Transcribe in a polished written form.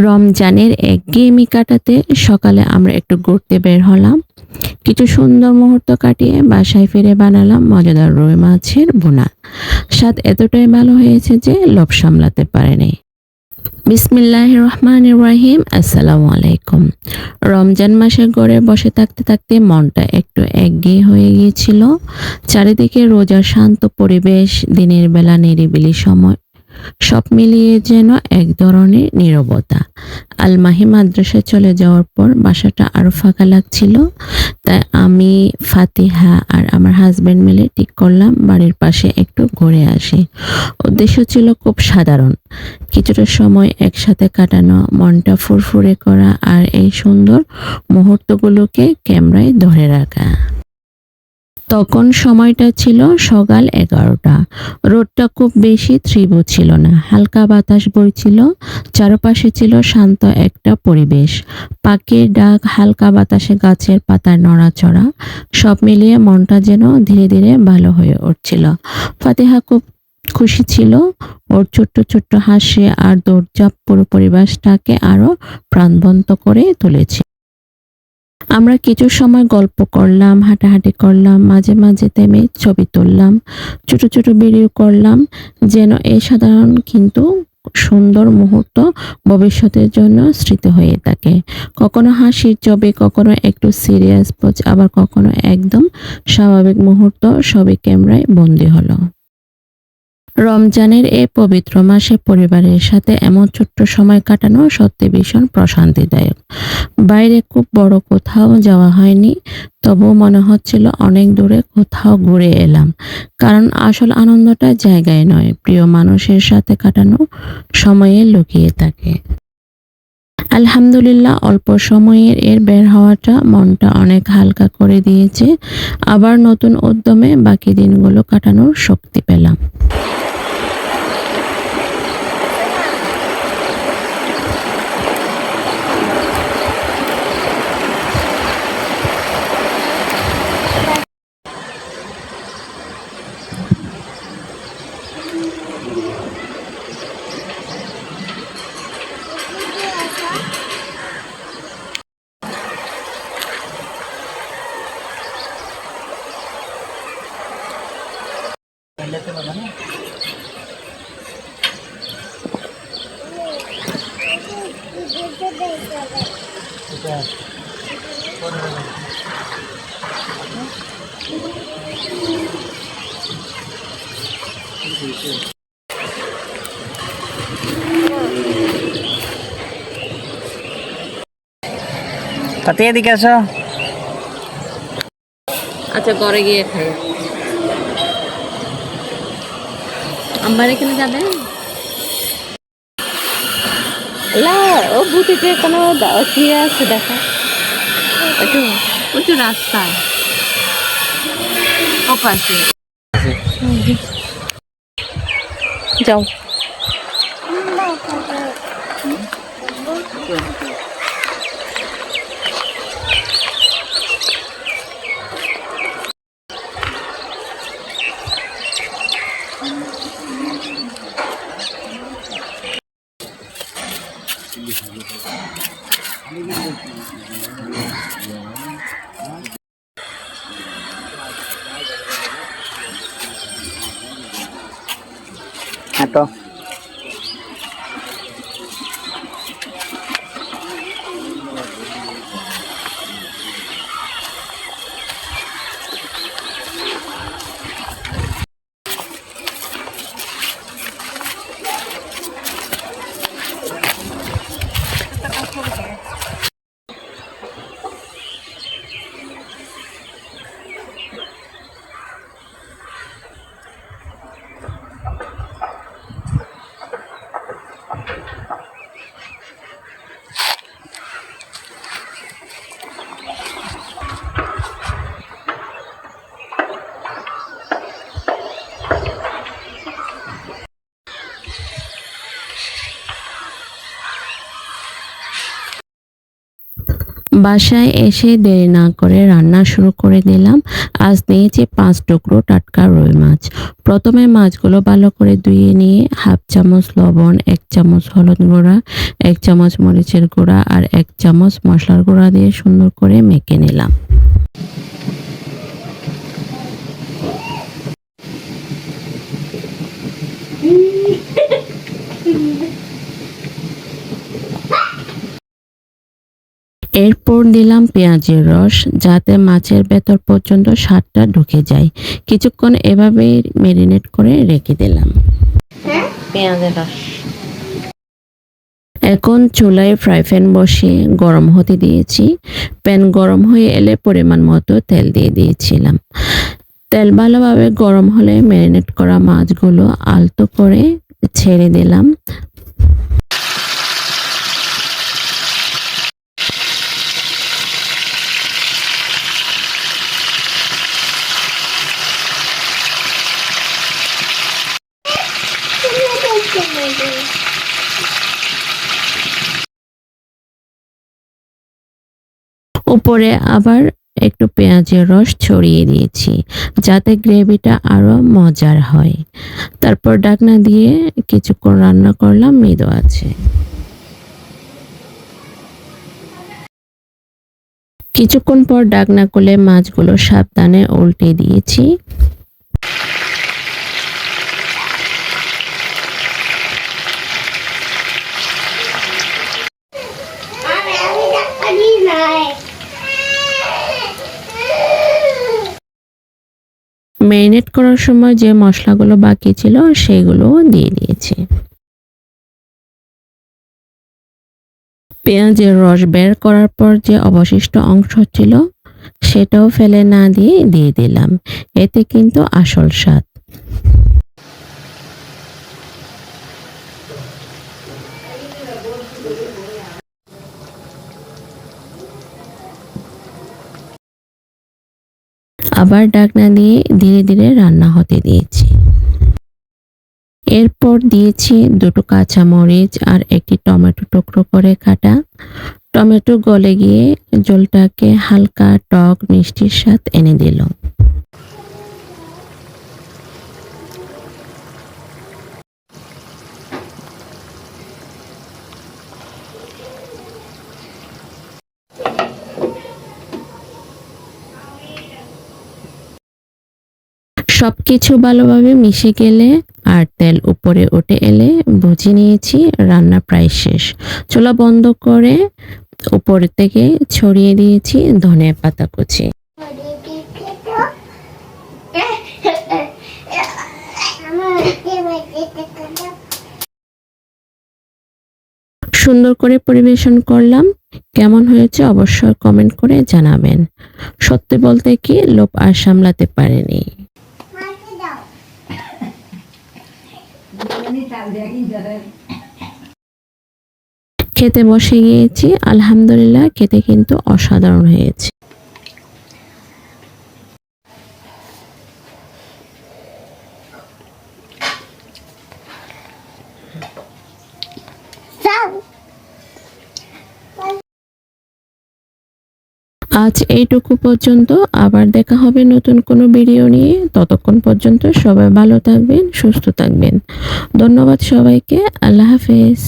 রমজানের একঘেয়েমি কাটাতে সকালে আমরা একটু ঘুরতে বের হলাম। কিছু সুন্দর মুহূর্ত কাটিয়ে বাসায় ফিরে বানালাম মজাদার রুই মাছের ভুনা। স্বাদ এতটাই ভালো হয়েছে যে লোভ সামলাতে পারেনি। বিসমিল্লাহির রহমানির রহিম। আসসালামু আলাইকুম। রমজান মাসে ঘরে বসে থাকতে থাকতে মনটা একটু একঘেয়ে হয়ে গিয়েছিল। চারিদিকে রোজার শান্ত পরিবেশ, দিনের বেলা নিরিবিলি সময়, সব মিলিয়ে যেন এক ধরনের নীরবতা। আল-মাহি মাদ্রাসায় চলে যাওয়ার পর বাসাটা আরো ফাঁকা লাগছিল। তাই আমি, ফাতিহা আর আমার হাজবেন্ড মিলে ঠিক করলাম বাড়ির পাশে একটু ঘুরে আসি। উদ্দেশ্য ছিল খুব সাধারণ, কিছুটা সময় একসাথে কাটানো, মনটা ফুরফুরে করা আর এই সুন্দর মুহূর্তগুলোকে ক্যামেরায় ধরে রাখা। তখন সময়টা ছিল সকাল 11টা। রোদটা খুব বেশি তীব্র ছিল না, হালকা বাতাস বইছিল, চারপাশে ছিল শান্ত একটা পরিবেশ। পাখির ডাক, হালকা বাতাসে গাছের পাতার নড়াচড়া, সব মিলিয়ে মনটা যেন ধীরে ধীরে ভালো হয়ে উঠছিল। ফাতিহা খুব খুশি ছিল। ওর ছোট্ট ছোট্ট হাসি আর দৌড়ঝাঁপ পুরো পরিবেশটাকে আরো প্রাণবন্ত করে তুলেছে। আমরা কিছু সময় গল্প করলাম, হাঁটাহাঁটি করলাম, মাঝে মাঝে থেমে ছবি তুললাম, ছোট ছোট ভিডিও করলাম, যেন এই সাধারণ কিন্তু সুন্দর মুহূর্ত ভবিষ্যতের জন্য স্মৃতি হয়ে থাকে। কখনো হাসির ছবি, কখনো একটু সিরিয়াস পোজ, আবার কখনো একদম স্বাভাবিক মুহূর্ত, সবই ক্যামেরায় বন্দী হলো। রমজানের এই পবিত্র মাসে পরিবারের সাথে এমন ছোট্ট সময় কাটানো সত্যি ভীষণ প্রশান্তিদায়ক। বাইরে খুব বড় কোথাও যাওয়া হয়নি, তবুও মনে হচ্ছিল অনেক দূরে কোথাও ঘুরে এলাম। কারণ আসল আনন্দটা জায়গায় নয়, প্রিয় মানুষের সাথে কাটানো সময়ে লুকিয়ে থাকে। আলহামদুলিল্লাহ, অল্প সময়ের এর বের হওয়াটা মনটা অনেক হালকা করে দিয়েছে। আবার নতুন উদ্যমে বাকি দিনগুলো কাটানোর শক্তি পেলাম। তাতে এদিকে আসো। আচ্ছা, ঘরে গিয়ে খাই। আমার এখানে যাবে লা, ও বুটিতে কোনো কি আছে দেখা, একটু একটু রাস্তায় ও পাশে যাও। হ্যাঁ তো বাসায় এসে দেরি না করে রান্না শুরু করে দিলাম। আজ নিয়েছি 5 টুকরো টাটকা রুই মাছ। প্রথমে মাছগুলো ভালো করে ধুয়ে নিয়ে হাফ চামচ লবণ, 1 চামচ হলুদ গুঁড়া, 1 চামচ মরিচের গুঁড়া আর 1 চামচ মশলার গুঁড়া দিয়ে সুন্দর করে মেখে নিলাম। এরপর দিলাম পেঁয়াজের রস, যাতে মাছের ভেতর পর্যন্ত স্বাদটা ঢুকে যায়। কিছুক্ষণ এভাবেই ম্যারিনেট করে রেখে দিলাম। পেঁয়াজের রস। এখন চুলায় ফ্রাই প্যান বসিয়ে গরম হতে দিয়েছি। প্যান গরম হয়ে এলে পরিমাণ মতো তেল দিয়ে দিয়েছিলাম। তেল ভালোভাবে গরম হলে ম্যারিনেট করা মাছগুলো আলতো করে ছেড়ে দিলাম। উপরে আবার একটু পেঁয়াজের রস ছড়িয়ে দিয়েছি, যাতে গ্রেভিটা আরো মজার হয়। তারপর ঢাকনা দিয়ে কিছুক্ষণ রান্না করলাম মৃদু আঁচে। কিছুক্ষণ পর ঢাকনা খুলে মাছগুলো সাবধানে উল্টে দিয়েছি। ম্যারিনেট করার সময় যে মশলাগুলো বাকি ছিল সেগুলো দিয়ে দিয়েছি। পেঁয়াজের রস বের করার পর যে অবশিষ্ট অংশ ছিল সেটাও ফেলে না দিয়ে দিলাম। এতে কিন্তু আসল স্বাদ। আবার ঢাকনা দিয়ে ধীরে ধীরে রান্না হতে দিয়েছি। এরপর দিয়েছি 2টো কাঁচামরিচ আর একটি টমেটো টুকরো করে কাটা। টমেটো গলে গিয়ে ঝোলটাকে হালকা টক মিষ্টির স্বাদ এনে দিল। সবকিছু ভালোভাবে মিশে গেলে আর তেল উপরে উঠে এলে বুঝে নিয়েছি রান্না প্রায় শেষ। চুলা বন্ধ করে উপর থেকে ছড়িয়ে দিয়েছি ধনে পাতা কুচি। সুন্দর করে পরিবেশন করলাম। কেমন হয়েছে অবশ্যই কমেন্ট করে জানাবেন। সত্যি বলতে কি লোভ আর সামলাতে পারিনি। খেতে বসে গিয়েছি। আলহামদুলিল্লাহ, খেতে কিন্তু অসাধারণ হয়েছে। আজ এইটুকু পর্যন্ত। আবার দেখা হবে নতুন কোনো ভিডিও নিয়ে। ততক্ষণ পর্যন্ত সবাই ভালো থাকবেন, সুস্থ থাকবেন। ধন্যবাদ সবাইকে। আল্লাহ হাফেজ।